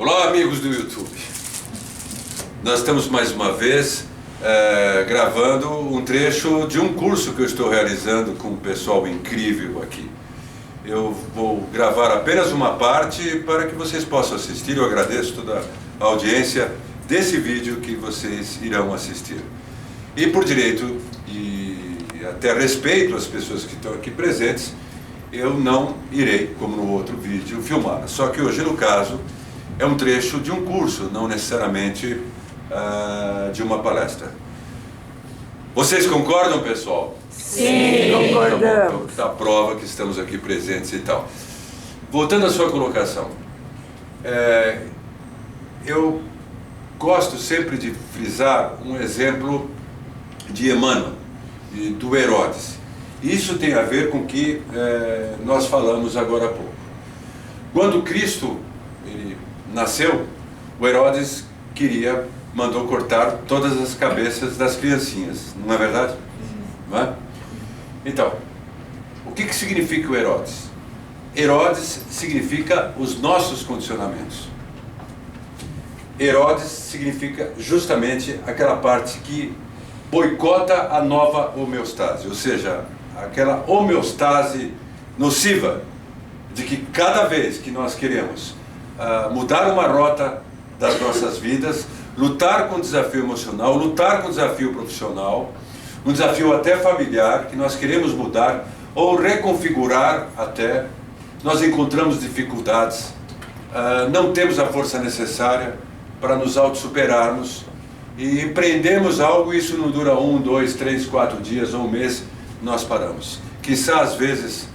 Olá, amigos do YouTube. Nós estamos mais uma vez gravando um trecho de um curso que eu estou realizando com um pessoal incrível aqui. Eu vou gravar apenas uma parte para que vocês possam assistir. Eu agradeço toda a audiência desse vídeo que vocês irão assistir. E por direito e até respeito às pessoas que estão aqui presentes, eu não irei, como no outro vídeo, filmar. Só que hoje, no caso, é um trecho de um curso, não necessariamente de uma palestra. Vocês concordam, pessoal? Sim, concordamos. Então, está a prova que estamos aqui presentes e tal. Voltando à sua colocação, eu gosto sempre de frisar um exemplo de Emmanuel, do Herodes. Isso tem a ver com o que nós falamos agora há pouco. Quando Cristo ele nasceu, o Herodes mandou cortar todas as cabeças das criancinhas, não é verdade? Não é? Então, o que significa o Herodes? Herodes significa os nossos condicionamentos. Herodes significa justamente aquela parte que boicota a nova homeostase, ou seja, aquela homeostase nociva de que cada vez que nós queremos mudar uma rota das nossas vidas, lutar com o desafio emocional, lutar com o desafio profissional, um desafio até familiar, que nós queremos mudar ou reconfigurar até, nós encontramos dificuldades, não temos a força necessária para nos autossuperarmos e empreendemos algo, isso não dura 1, 2, 3, 4 dias ou um mês, nós paramos. Quizá às vezes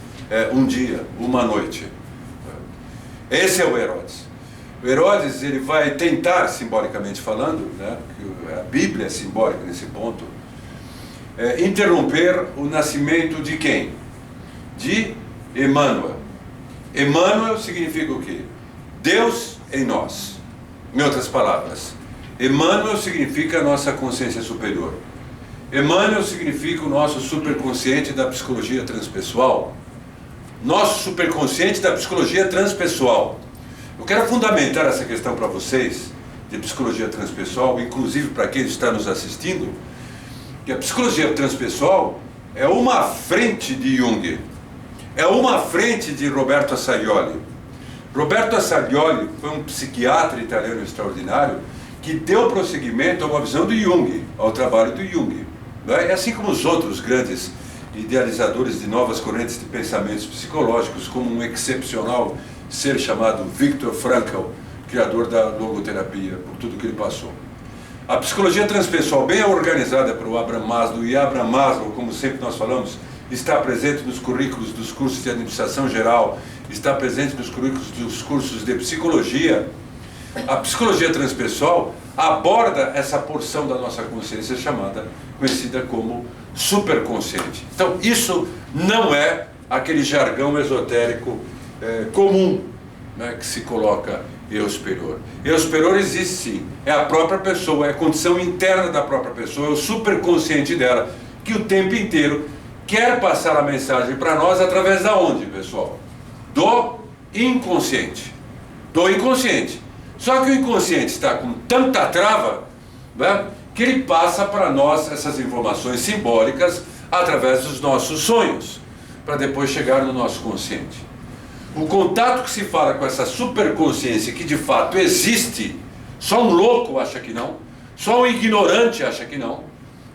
um dia, uma noite. Esse é o Herodes. O Herodes ele vai tentar, simbolicamente falando, né, a Bíblia é simbólica nesse ponto, interromper o nascimento de quem? De Emmanuel. Emmanuel significa o quê? Deus em nós. Em outras palavras, Emmanuel significa a nossa consciência superior. Emmanuel significa o nosso superconsciente da psicologia transpessoal. Nosso superconsciente da psicologia transpessoal. Eu quero fundamentar essa questão para vocês, de psicologia transpessoal, inclusive para quem está nos assistindo, que a psicologia transpessoal é uma frente de Jung, é uma frente de Roberto Assalioli. Roberto Assalioli foi um psiquiatra italiano extraordinário que deu prosseguimento a uma visão do Jung, ao trabalho do Jung. É assim como os outros grandes idealizadores de novas correntes de pensamentos psicológicos, como um excepcional ser chamado Viktor Frankl, criador da logoterapia, por tudo que ele passou. A psicologia transpessoal, bem organizada pelo Abraham Maslow, e Abraham Maslow, como sempre nós falamos, está presente nos currículos dos cursos de administração geral, está presente nos currículos dos cursos de psicologia. A psicologia transpessoal aborda essa porção da nossa consciência conhecida como superconsciente. Então, isso não é aquele jargão esotérico comum, né, que se coloca eu superior. Eu superior existe sim, é a própria pessoa, é a condição interna da própria pessoa, é o superconsciente dela, que o tempo inteiro quer passar a mensagem para nós através da onde, pessoal? Do inconsciente. Do inconsciente. Só que o inconsciente está com tanta trava, né, que ele passa para nós essas informações simbólicas através dos nossos sonhos, para depois chegar no nosso consciente. O contato que se fala com essa superconsciência que de fato existe, só um louco acha que não, só um ignorante acha que não,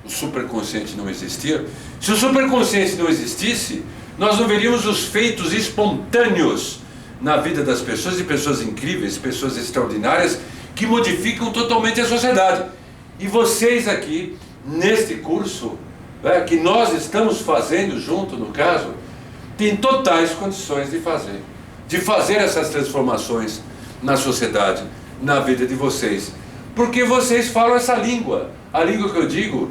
o superconsciente não existir. Se o superconsciente não existisse, nós não veríamos os feitos espontâneos na vida das pessoas, de pessoas incríveis, pessoas extraordinárias, que modificam totalmente a sociedade. E vocês aqui, neste curso, que nós estamos fazendo junto, no caso, têm totais condições de fazer essas transformações na sociedade, na vida de vocês. Porque vocês falam essa língua, a língua que eu digo,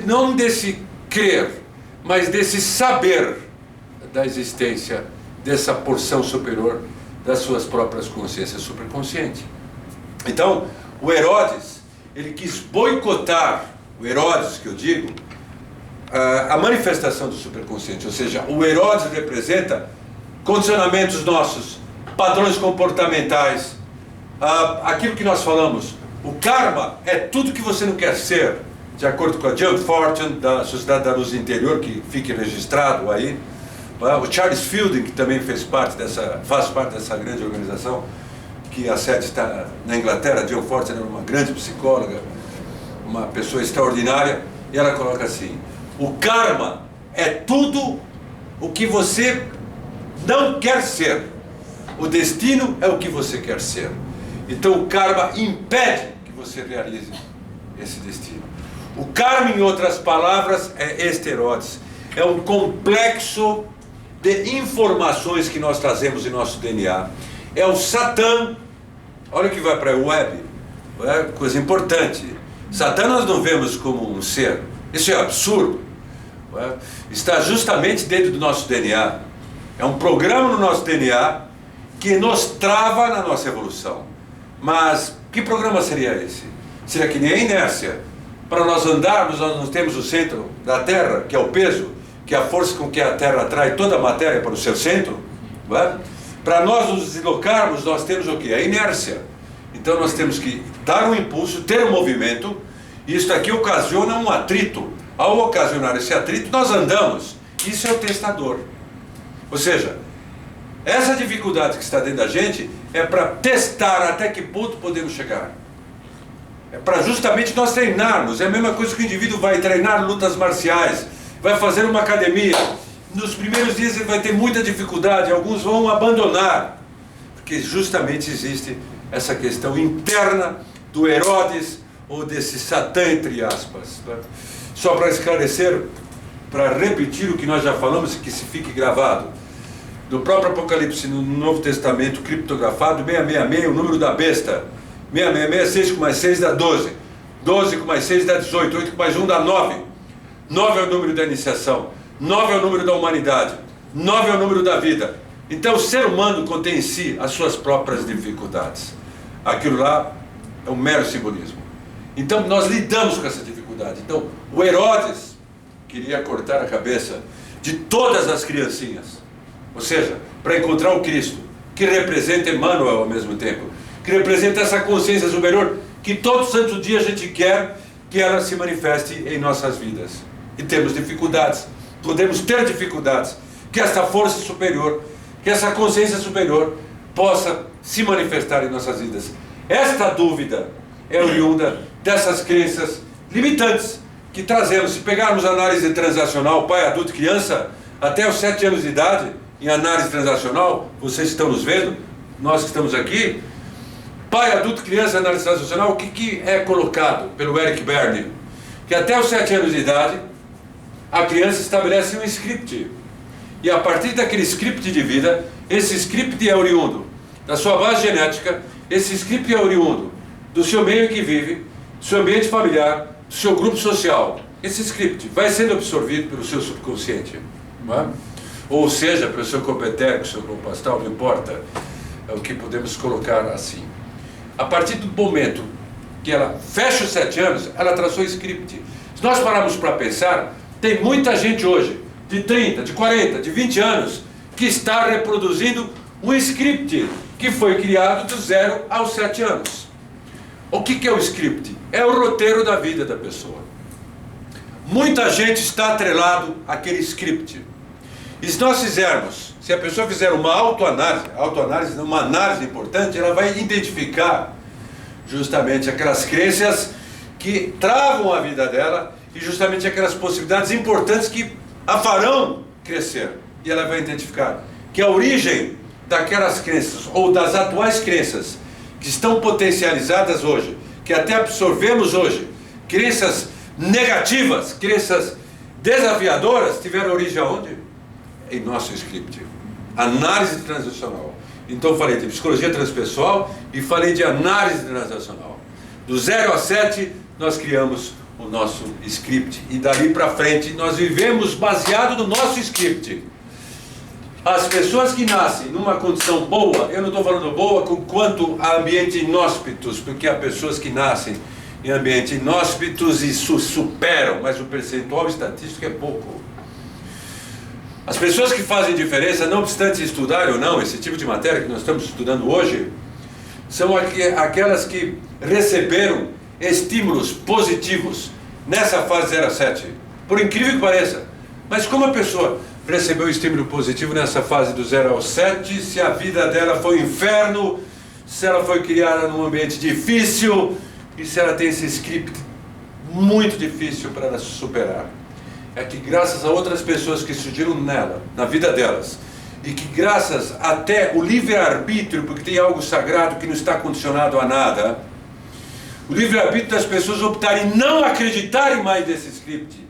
não desse crer, mas desse saber da existência dessa porção superior das suas próprias consciências superconscientes. Então, o Herodes, ele quis boicotar, o Herodes que eu digo, a manifestação do superconsciente, ou seja, o Herodes representa condicionamentos nossos padrões comportamentais, aquilo que nós falamos. O karma é tudo que você não quer ser, de acordo com a Jump Fortune, da Sociedade da Luz Interior, que fique registrado aí. O Charles Fielding, que também faz parte dessa grande organização, que a sede está na Inglaterra. A Jump Fortune é uma grande psicóloga, uma pessoa extraordinária, e ela coloca assim: o karma é tudo o que você não quer ser. O destino é o que você quer ser. Então o karma impede que você realize esse destino. O karma, em outras palavras, é este Herodes. É um complexo de informações que nós trazemos em nosso DNA. É o Satã. Olha que vai para a web. É coisa importante. Satã nós não vemos como um ser. Isso é absurdo. Está justamente dentro do nosso DNA. É um programa no nosso DNA que nos trava na nossa evolução. Mas que programa seria esse? Seria que nem a inércia. Para nós andarmos, nós temos o centro da Terra, que é o peso, que é a força com que a Terra atrai toda a matéria para o seu centro. Para nós nos deslocarmos, nós temos o quê? A inércia. Então nós temos que dar um impulso, ter um movimento, e isso aqui ocasiona um atrito. Ao ocasionar esse atrito, nós andamos. Isso é o testador. Ou seja, essa dificuldade que está dentro da gente é para testar até que ponto podemos chegar. É para justamente nós treinarmos. É a mesma coisa que o indivíduo vai treinar lutas marciais, vai fazer uma academia. Nos primeiros dias ele vai ter muita dificuldade, alguns vão abandonar, porque justamente existe essa questão interna do Herodes, ou desse Satã, entre aspas. Só para esclarecer, para repetir o que nós já falamos e que se fique gravado. Do próprio Apocalipse no Novo Testamento, criptografado, 666, o número da besta. 666, 6 com mais 6 dá 12. 12 com mais 6 dá 18. 8 com mais 1 dá 9. 9 é o número da iniciação. 9 é o número da humanidade. 9 é o número da vida. Então o ser humano contém em si as suas próprias dificuldades. Aquilo lá é um mero simbolismo. Então nós lidamos com essa dificuldade. Então o Herodes queria cortar a cabeça de todas as criancinhas. Ou seja, para encontrar o Cristo, que representa Emmanuel ao mesmo tempo, que representa essa consciência superior, que todo santo dia a gente quer que ela se manifeste em nossas vidas. E temos dificuldades, podemos ter dificuldades, que essa força superior, que essa consciência superior possa se manifestar em nossas vidas. Esta dúvida é oriunda dessas crenças limitantes que trazemos. Se pegarmos a análise transacional, pai, adulto, criança, até os 7 anos de idade, em análise transacional, vocês estão nos vendo, nós que estamos aqui, pai, adulto, criança, análise transacional, o que é colocado pelo Eric Berne? Que até os 7 anos de idade, a criança estabelece um script. E a partir daquele script de vida, esse script é oriundo da sua base genética, esse script é oriundo do seu meio em que vive, do seu ambiente familiar, do seu grupo social. Esse script vai sendo absorvido pelo seu subconsciente. Não é? Ou seja, pelo seu corpo etérico, seu corpo astral, não importa. É o que podemos colocar assim. A partir do momento que ela fecha os 7 anos, ela traçou o script. Se nós pararmos para pensar, tem muita gente hoje, de 30, de 40, de 20 anos, que está reproduzindo um script que foi criado do 0 aos 7 anos. O que é o script? É o roteiro da vida da pessoa. Muita gente está atrelado àquele script. E se nós fizermos, se a pessoa fizer uma autoanálise, uma análise importante, ela vai identificar justamente aquelas crenças que travam a vida dela e justamente aquelas possibilidades importantes que a farão crescer. E ela vai identificar que a origem daquelas crenças, ou das atuais crenças, que estão potencializadas hoje, que até absorvemos hoje, crenças negativas, crenças desafiadoras, tiveram origem aonde? Em nosso script. Análise transacional. Então eu falei de psicologia transpessoal e falei de análise transacional. Do 0 a 7 nós criamos o nosso script e dali para frente nós vivemos baseado no nosso script. As pessoas que nascem numa condição boa, eu não estou falando boa quanto a ambiente inóspitos, porque há pessoas que nascem em ambiente inóspitos e superam, mas o percentual estatístico é pouco. As pessoas que fazem diferença, não obstante estudarem ou não, esse tipo de matéria que nós estamos estudando hoje, são aquelas que receberam estímulos positivos nessa fase 0 a 7. Por incrível que pareça. Mas como a pessoa recebeu estímulo positivo nessa fase do 0 ao 7, se a vida dela foi um inferno, se ela foi criada num ambiente difícil, e se ela tem esse script muito difícil para ela superar. É que graças a outras pessoas que surgiram nela, na vida delas, e que graças até o livre-arbítrio, porque tem algo sagrado que não está condicionado a nada, o livre-arbítrio das pessoas optarem não acreditarem mais nesse script,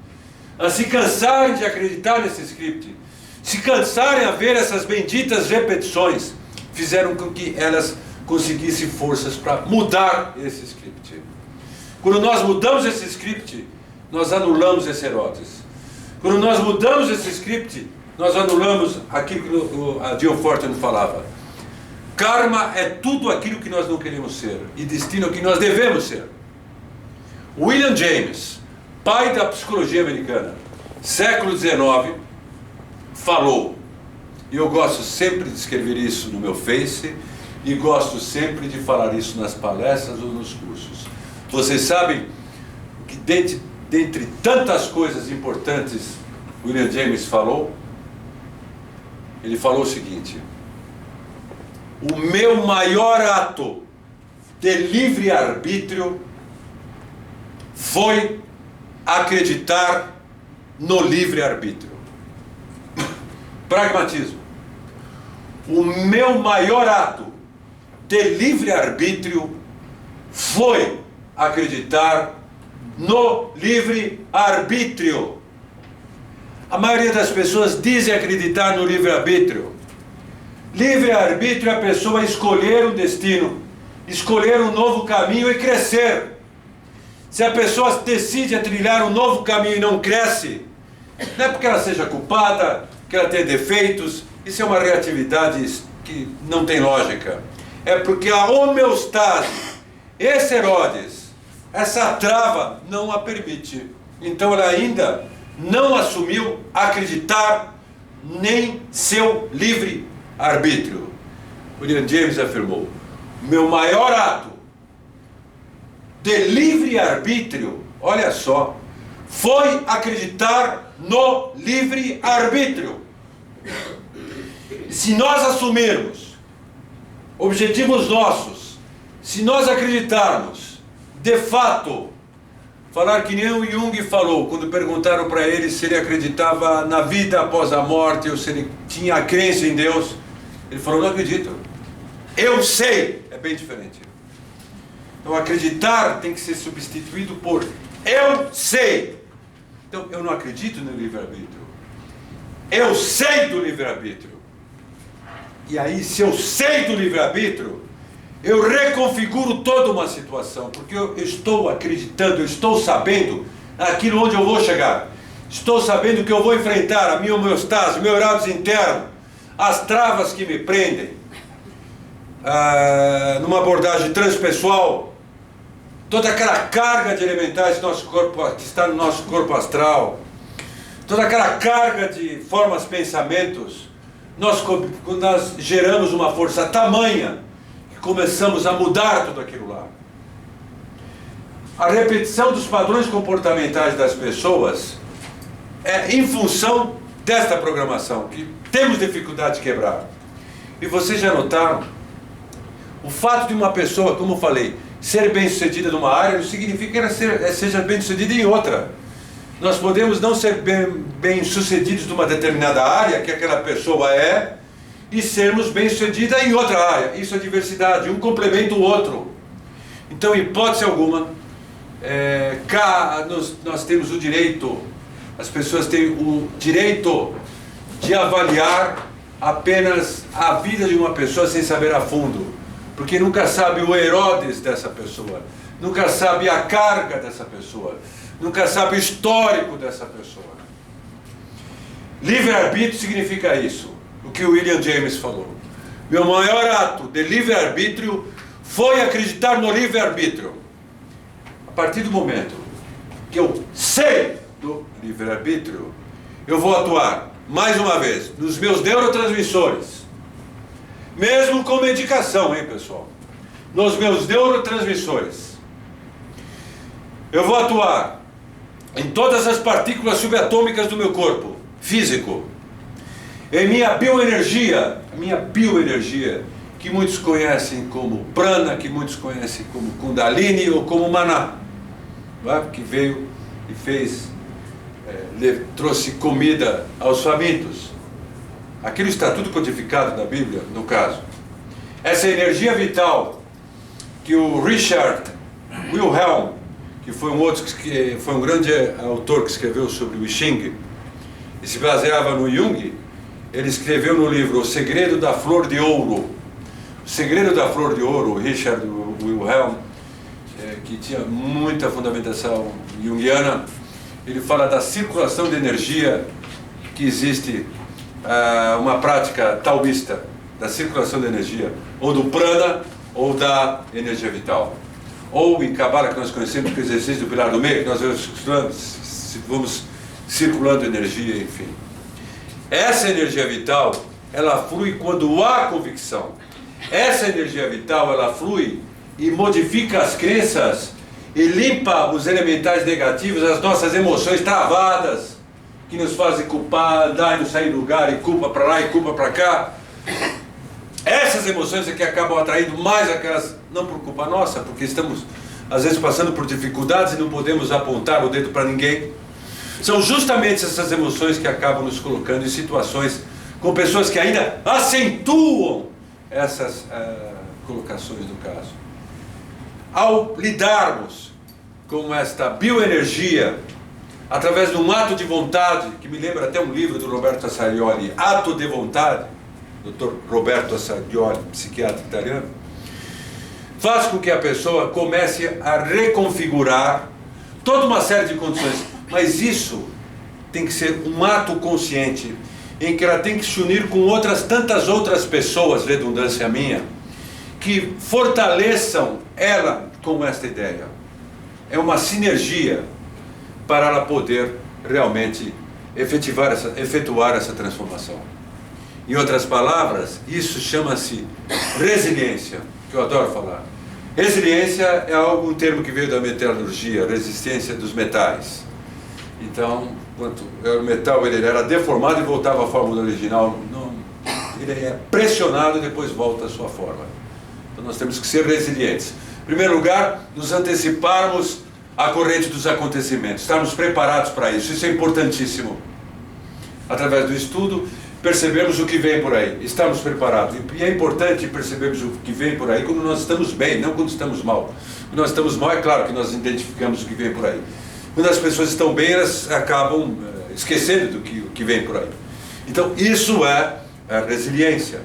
a se cansarem de acreditar nesse script, se cansarem a ver essas benditas repetições, fizeram com que elas conseguissem forças para mudar esse script. Quando nós mudamos esse script, nós anulamos esse Herodes. Quando nós mudamos esse script, nós anulamos aquilo que a Jill Fortune falava. Karma é tudo aquilo que nós não queremos ser, e destino é o que nós devemos ser. William James, pai da psicologia americana, século XIX, falou, e eu gosto sempre de escrever isso no meu Face, e gosto sempre de falar isso nas palestras ou nos cursos. Vocês sabem que dentre tantas coisas importantes, William James falou, ele falou o seguinte: o meu maior ato de livre-arbítrio foi acreditar no livre-arbítrio. Pragmatismo. O meu maior ato de livre-arbítrio foi acreditar no livre-arbítrio. A maioria das pessoas dizem acreditar no livre-arbítrio. Livre-arbítrio é a pessoa escolher um destino, escolher um novo caminho e crescer. Se a pessoa decide a trilhar um novo caminho e não cresce, não é porque ela seja culpada, que ela tenha defeitos, isso é uma reatividade que não tem lógica. É porque a homeostase, esse Herodes, essa trava não a permite. Então ela ainda não assumiu acreditar nem seu livre-arbítrio. William James afirmou: meu maior ato de livre-arbítrio, olha só, foi acreditar no livre-arbítrio. Se nós assumirmos objetivos nossos, se nós acreditarmos, de fato, falar que nem o Jung falou, quando perguntaram para ele se ele acreditava na vida após a morte, ou se ele tinha a crença em Deus, ele falou: não acredito. Eu sei, é bem diferente. Então acreditar tem que ser substituído por eu sei. Então eu não acredito no livre-arbítrio. Eu sei do livre-arbítrio. E aí, se eu sei do livre-arbítrio, eu reconfiguro toda uma situação, porque eu estou acreditando, eu estou sabendo aquilo onde eu vou chegar. Estou sabendo que eu vou enfrentar a minha homeostase, o meu Herodes interno, as travas que me prendem, numa abordagem transpessoal, toda aquela carga de elementais do nosso corpo, que está no nosso corpo astral, toda aquela carga de formas, pensamentos, quando nós geramos uma força tamanha, que começamos a mudar tudo aquilo lá. A repetição dos padrões comportamentais das pessoas é em função desta programação, que temos dificuldade de quebrar. E vocês já notaram, o fato de uma pessoa, como eu falei, ser bem-sucedida numa área, não significa que ela seja bem-sucedida em outra. Nós podemos não ser bem-sucedidos numa determinada área, que aquela pessoa é, e sermos bem-sucedidos em outra área. Isso é diversidade, um complementa o outro. Então, em hipótese alguma, nós temos o direito, as pessoas têm o direito de avaliar apenas a vida de uma pessoa sem saber a fundo, porque nunca sabe o Herodes dessa pessoa, nunca sabe a carga dessa pessoa, nunca sabe o histórico dessa pessoa. Livre-arbítrio significa isso, o que o William James falou. Meu maior ato de livre-arbítrio foi acreditar no livre-arbítrio. A partir do momento que eu sei do livre-arbítrio, eu vou atuar mais uma vez, nos meus neurotransmissores, mesmo com medicação, hein, pessoal? Nos meus neurotransmissores, eu vou atuar em todas as partículas subatômicas do meu corpo físico, em minha bioenergia, que muitos conhecem como prana, que muitos conhecem como kundalini ou como maná, que veio e fez, trouxe comida aos famintos. Aquilo está tudo codificado na Bíblia, no caso. Essa energia vital que o Richard Wilhelm, que foi um grande autor que escreveu sobre o I Ching e se baseava no Jung, ele escreveu no livro O Segredo da Flor de Ouro. O Segredo da Flor de Ouro, o Richard Wilhelm, que tinha muita fundamentação junguiana, ele fala da circulação de energia, que existe uma prática taoísta da circulação de energia, ou do prana, ou da energia vital. Ou em Kabbalah, que nós conhecemos com o exercício do pilar do meio, que nós vamos circulando energia, enfim. Essa energia vital, ela flui quando há convicção. Essa energia vital, ela flui e modifica as crenças e limpa os elementais negativos, as nossas emoções travadas, que nos fazem culpar, andar e não sair do lugar, e culpa para lá e culpa para cá. Essas emoções é que acabam atraindo mais aquelas, não por culpa nossa, porque estamos às vezes passando por dificuldades e não podemos apontar o dedo para ninguém. São justamente essas emoções que acabam nos colocando em situações com pessoas que ainda acentuam essas colocações do caso. Ao lidarmos com esta bioenergia, através de um ato de vontade, que me lembra até um livro do Roberto Assarioli, Ato de Vontade, Dr. Roberto Assarioli, psiquiatra italiano, faz com que a pessoa comece a reconfigurar toda uma série de condições. Mas isso tem que ser um ato consciente, em que ela tem que se unir com tantas outras pessoas, redundância minha, que fortaleçam ela com esta ideia. É uma sinergia para ela poder realmente efetuar essa transformação. Em outras palavras, isso chama-se resiliência, que eu adoro falar. Resiliência é um termo que veio da metalurgia, resistência dos metais. Então, quando o metal ele era deformado e voltava à forma original, ele é pressionado e depois volta à sua forma. Então nós temos que ser resilientes. Em primeiro lugar, nos anteciparmos à corrente dos acontecimentos, estarmos preparados para isso. Isso é importantíssimo. Através do estudo, percebemos o que vem por aí, estamos preparados. E é importante percebermos o que vem por aí quando nós estamos bem, não quando estamos mal. Quando nós estamos mal, é claro que nós identificamos o que vem por aí. Quando as pessoas estão bem, elas acabam esquecendo do que vem por aí. Então, isso é a resiliência.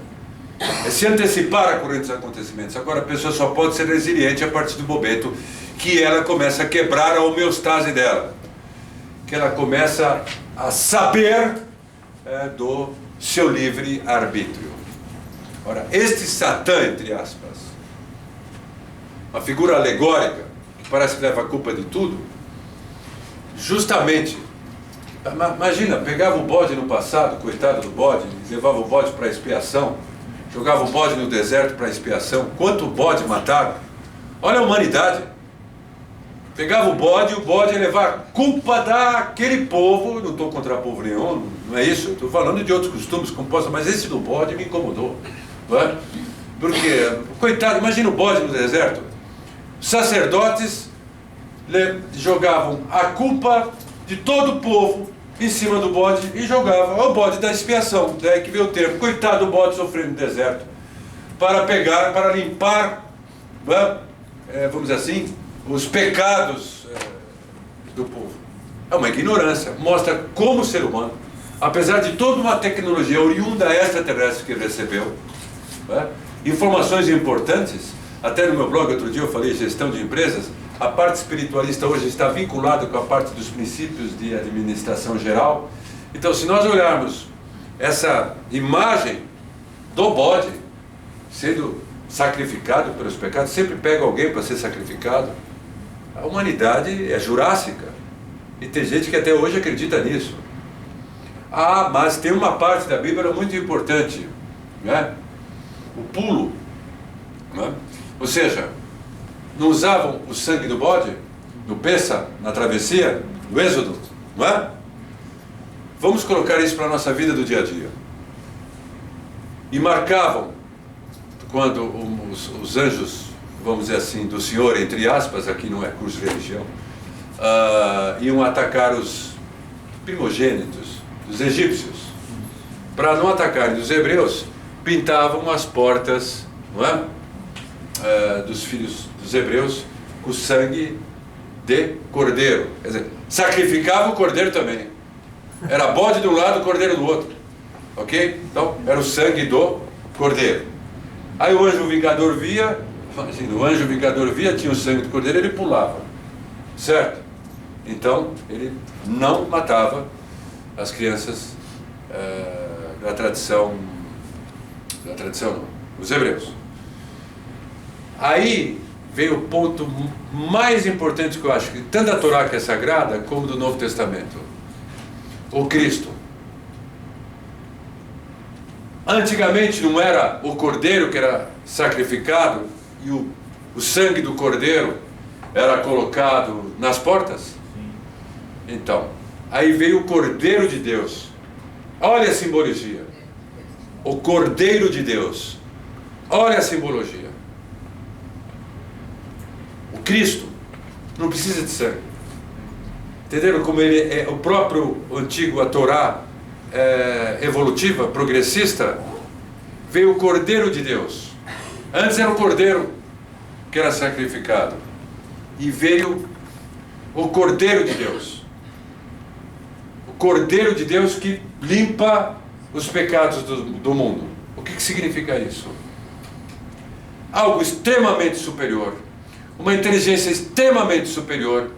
É se antecipar a corrente dos acontecimentos. Agora, a pessoa só pode ser resiliente a partir do momento que ela começa a quebrar a homeostase dela. Que ela começa a saber do seu livre-arbítrio. Ora, este Satã, entre aspas, uma figura alegórica, que parece que leva a culpa de tudo, justamente, imagina, pegava o bode no passado, coitado do bode, levava o bode para expiação, jogava o bode no deserto para expiação. Quanto bode mataram? Olha a humanidade. Pegava o bode ia levar a culpa daquele povo. Não estou contra povo nenhum, não é isso. Estou falando de outros costumes compostos, mas esse do bode me incomodou. Não é? Porque, coitado, imagina o bode no deserto. Sacerdotes jogavam a culpa de todo o povo em cima do bode e jogavam o bode da expiação. Daí que veio o termo, coitado do bode sofrendo no deserto, para limpar, vamos dizer assim, os pecados do povo. É uma ignorância, mostra como o ser humano, apesar de toda uma tecnologia oriunda extraterrestre que ele recebeu, informações importantes. Até no meu blog outro dia eu falei gestão de empresas. A parte espiritualista hoje está vinculada com a parte dos princípios de administração geral. Então, se nós olharmos essa imagem do bode sendo sacrificado pelos pecados, sempre pega alguém para ser sacrificado. A humanidade é jurássica e tem gente que até hoje acredita nisso. Ah, mas tem uma parte da Bíblia muito importante, né? O pulo, né? Ou seja, não usavam o sangue do bode, no Pêssah, na travessia, no Êxodo, não é? Vamos colocar isso para a nossa vida do dia a dia. E marcavam, quando os anjos, vamos dizer assim, do Senhor, entre aspas, aqui não é curso de religião, iam atacar os primogênitos dos egípcios. Para não atacarem os hebreus, pintavam as portas, não é? Dos filhos dos hebreus com sangue de cordeiro. Quer dizer, sacrificava o cordeiro também. Era bode de um lado, cordeiro do outro. Ok? Então, era o sangue do cordeiro. Aí o anjo vingador via, assim, o anjo vingador via, tinha o sangue do cordeiro, ele pulava. Certo? Então, ele não matava as crianças da tradição não, os hebreus. Aí veio o ponto mais importante que eu acho, que tanto da Torá, que é sagrada, como do Novo Testamento. O Cristo. Antigamente não era o cordeiro que era sacrificado e o sangue do cordeiro era colocado nas portas? Então, aí veio o Cordeiro de Deus. Olha a simbologia. O Cordeiro de Deus. Olha a simbologia. O Cristo não precisa de sangue. Entenderam como ele é o próprio antigo, a Torá evolutiva, progressista? Veio o Cordeiro de Deus. Antes era o cordeiro que era sacrificado. E veio o Cordeiro de Deus. O Cordeiro de Deus que limpa os pecados do mundo. O que significa isso? Algo extremamente superior. Uma inteligência extremamente superior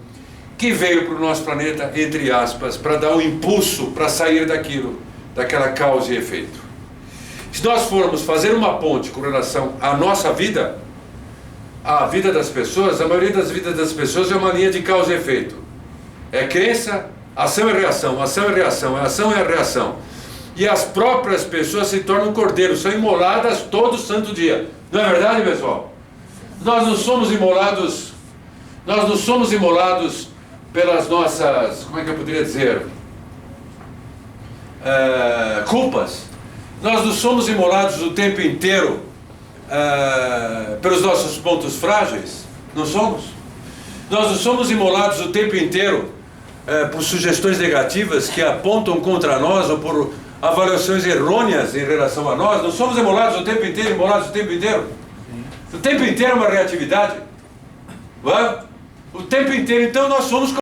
que veio para o nosso planeta, entre aspas, para dar um impulso para sair daquela causa e efeito. Se nós formos fazer uma ponte com relação à nossa vida, à vida das pessoas, a maioria das vidas das pessoas é uma linha de causa e efeito. É crença, ação e reação, ação e reação, ação e reação. E as próprias pessoas se tornam cordeiros, são imoladas todo santo dia. Não é verdade, pessoal? Nós não somos imolados pelas nossas, como é que eu poderia dizer, culpas. Nós não somos imolados o tempo inteiro pelos nossos pontos frágeis. Não somos. Nós não somos imolados o tempo inteiro por sugestões negativas que apontam contra nós ou por avaliações errôneas em relação a nós. Não somos imolados o tempo inteiro, O tempo inteiro é uma reatividade. Não é? O tempo inteiro, então nós somos